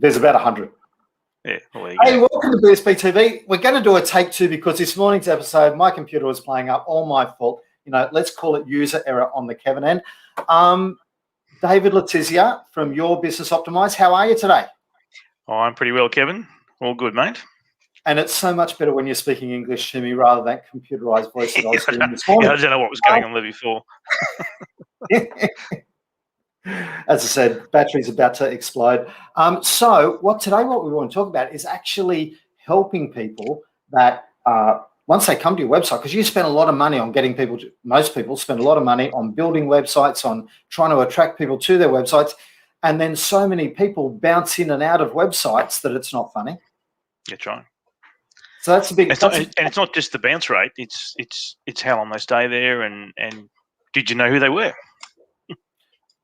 There's about 100. Yeah, well, hey, welcome to BSB TV. We're going to do a take two because this morning's episode, my computer was playing up, all my fault. Let's call it user error on the Kevin end. David Letizia from Your Business Optimized. How are you today? Oh, I'm pretty well, Kevin. All good, mate. And it's so much better when you're speaking English to me rather than computerized voice that I was doing this morning. I don't know what was going on there before. As I said, battery's about to explode. So what we want to talk about is actually helping people that once they come to your website, because you spend a lot of money on getting people to, most people spend a lot of money on building websites, on trying to attract people to their websites. And then so many people bounce in and out of websites that it's not funny. That's right. So that's a big. And it's not just the bounce rate. It's how long they stay there, and did you know who they were?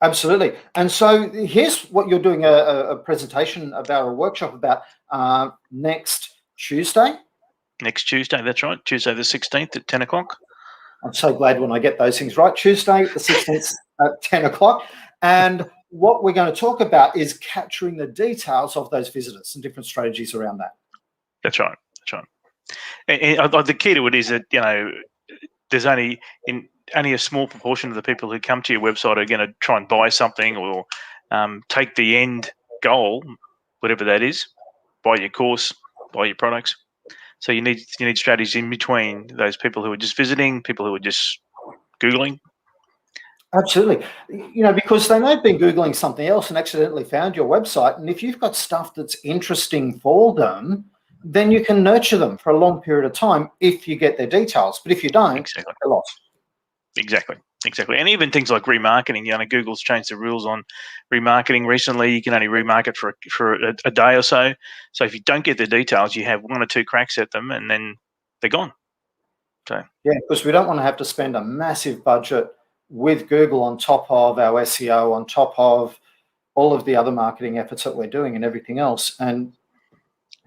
Absolutely. And so here's what you're doing a presentation about, a workshop about next Tuesday. Next Tuesday, that's right. Tuesday the 16th at 10 o'clock. I'm so glad when I get those things right. Tuesday the 16th at 10 o'clock. And what we're going to talk about is capturing the details of those visitors and different strategies around that. That's right. That's right. And the key to it is that, there's only a small proportion of the people who come to your website are going to try and buy something or take the end goal, whatever that is, buy your course, buy your products. So you need strategies in between those people who are just visiting, people who are just Googling. Absolutely. Because they may have been Googling something else and accidentally found your website. And if you've got stuff that's interesting for them, then you can nurture them for a long period of time if you get their details. But if you don't, exactly. They're lost. Exactly. And even things like remarketing, Google's changed the rules on remarketing recently. You can only remarket for a day or so. So if you don't get the details, you have one or two cracks at them and then they're gone. So yeah, because we don't want to have to spend a massive budget with Google on top of our SEO, on top of all of the other marketing efforts that we're doing and everything else. And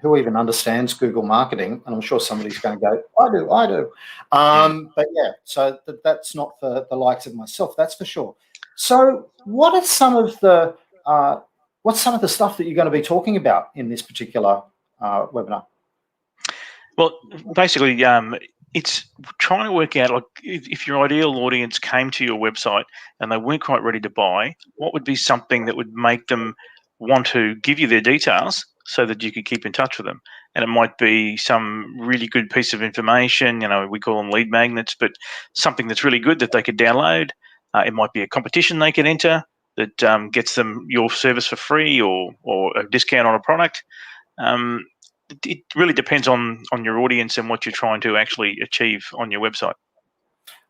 who even understands Google marketing? And I'm sure somebody's going to go, I do. But yeah, so that's not for the likes of myself, that's for sure. So what are some of the what's some of the stuff that you're going to be talking about in this particular webinar? Well, basically, it's trying to work out, like, if your ideal audience came to your website and they weren't quite ready to buy, what would be something that would make them want to give you their details so that you could keep in touch with them? And it might be some really good piece of information, we call them lead magnets, but something that's really good that they could download. It might be a competition they could enter that gets them your service for free or a discount on a product. It really depends on your audience and what you're trying to actually achieve on your website.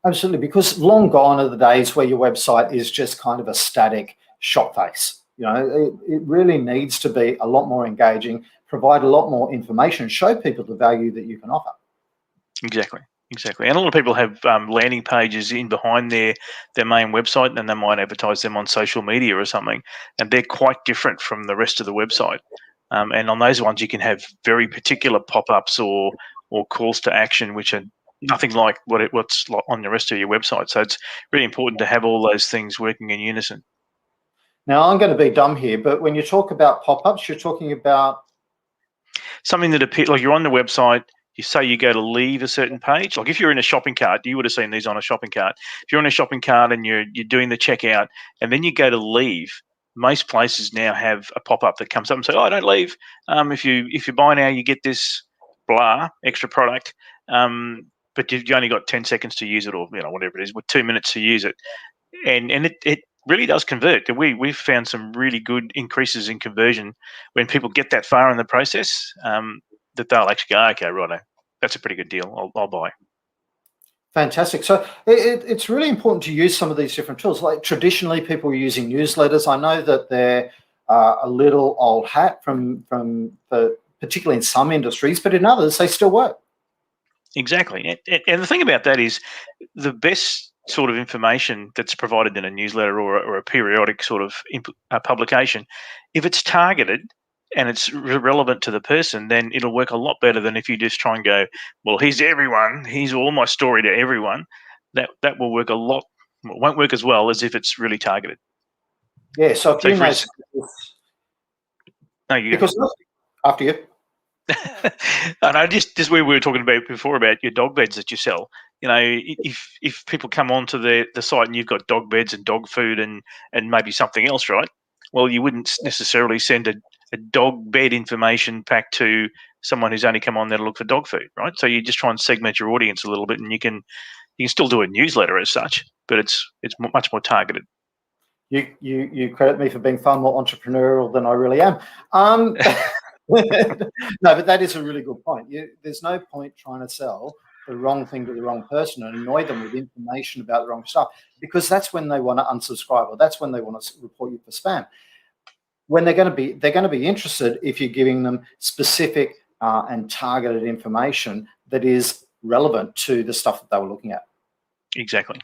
Absolutely, because long gone are the days where your website is just kind of a static shop face. It really needs to be a lot more engaging, provide a lot more information, show people the value that you can offer. Exactly. And a lot of people have landing pages in behind their main website, and they might advertise them on social media or something, and they're quite different from the rest of the website. And on those ones, you can have very particular pop-ups or calls to action, which are nothing like what's on the rest of your website. So it's really important to have all those things working in unison. Now, I'm going to be dumb here, but when you talk about pop-ups, you're talking about something that appears, like you're on the website, you say you go to leave a certain page. Like if you're in a shopping cart, you would have seen these on a shopping cart. If you're in a shopping cart and you're doing the checkout and then you go to leave, most places now have a pop-up that comes up and say, "Oh, don't leave. If you buy now, you get this blah extra product, but you only got 10 seconds to use it, or whatever it is, with 2 minutes to use it." And it really does convert. We've found some really good increases in conversion when people get that far in the process, that they'll actually go, "Okay, righto, that's a pretty good deal. I'll buy." Fantastic. So it's really important to use some of these different tools. Like traditionally, people were using newsletters. I know that they're a little old hat particularly in some industries, but in others, they still work. Exactly. And the thing about that is the best sort of information that's provided in a newsletter or a periodic sort of publication, if it's targeted and it's relevant to the person, then it'll work a lot better than if you just try and go, "Well, here's all my story to everyone." That will work a lot. It won't work as well as if it's really targeted. Yeah. So if you know, No, you go. Because after you. And I just where we were talking about before about your dog beds that you sell. You know, if people come onto the site and you've got dog beds and dog food and maybe something else, right? Well, you wouldn't necessarily send a dog bed information pack to someone who's only come on there to look for dog food, right? So you just try and segment your audience a little bit, and you can still do a newsletter as such, but it's much more targeted. You credit me for being far more entrepreneurial than I really am. No, but that is a really good point. There's no point trying to sell the wrong thing to the wrong person and annoy them with information about the wrong stuff, because that's when they want to unsubscribe, or that's when they want to report you for spam. When they're going to be interested if you're giving them specific and targeted information that is relevant to the stuff that they were looking at. Exactly.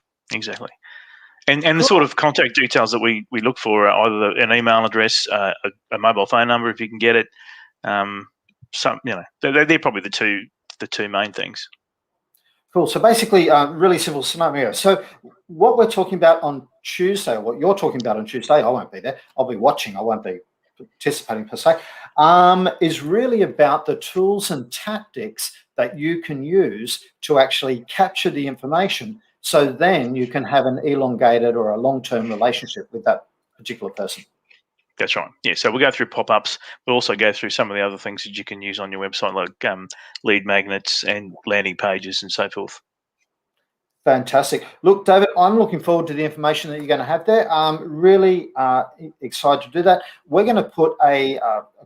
And the sort of contact details that we look for are either an email address, a mobile phone number if you can get it. They're probably the two main things. Cool. So basically, really simple scenario. So what we're talking about on Tuesday, or what you're talking about on Tuesday, I won't be there. I'll be watching. I won't be participating per se. Is really about the tools and tactics that you can use to actually capture the information. So then you can have an elongated or a long-term relationship with that particular person. That's right. Yeah. So we'll go through pop-ups. We'll also go through some of the other things that you can use on your website, like lead magnets and landing pages and so forth. Fantastic. Look, David, I'm looking forward to the information that you're going to have there. Really excited to do that. We're going to put a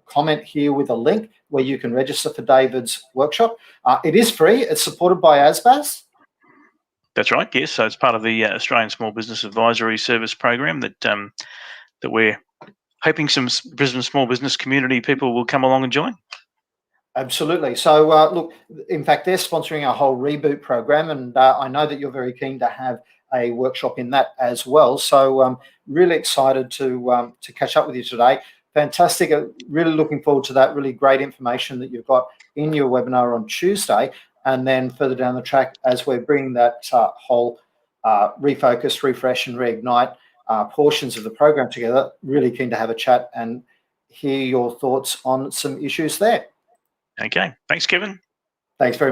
comment here with a link where you can register for David's workshop. It is free. It's supported by ASBAS. That's right. Yes. So it's part of the Australian Small Business Advisory Service program that we're hoping some Brisbane small business community people will come along and join. Absolutely. So, look, in fact, they're sponsoring our whole reboot program, and I know that you're very keen to have a workshop in that as well. So, really excited to catch up with you today. Fantastic. Really looking forward to that. Really great information that you've got in your webinar on Tuesday, and then further down the track as we're bringing that whole refocus, refresh, and reignite portions of the program together. Really keen to have a chat and hear your thoughts on some issues there. Okay. Thanks, Kevin. Thanks very much.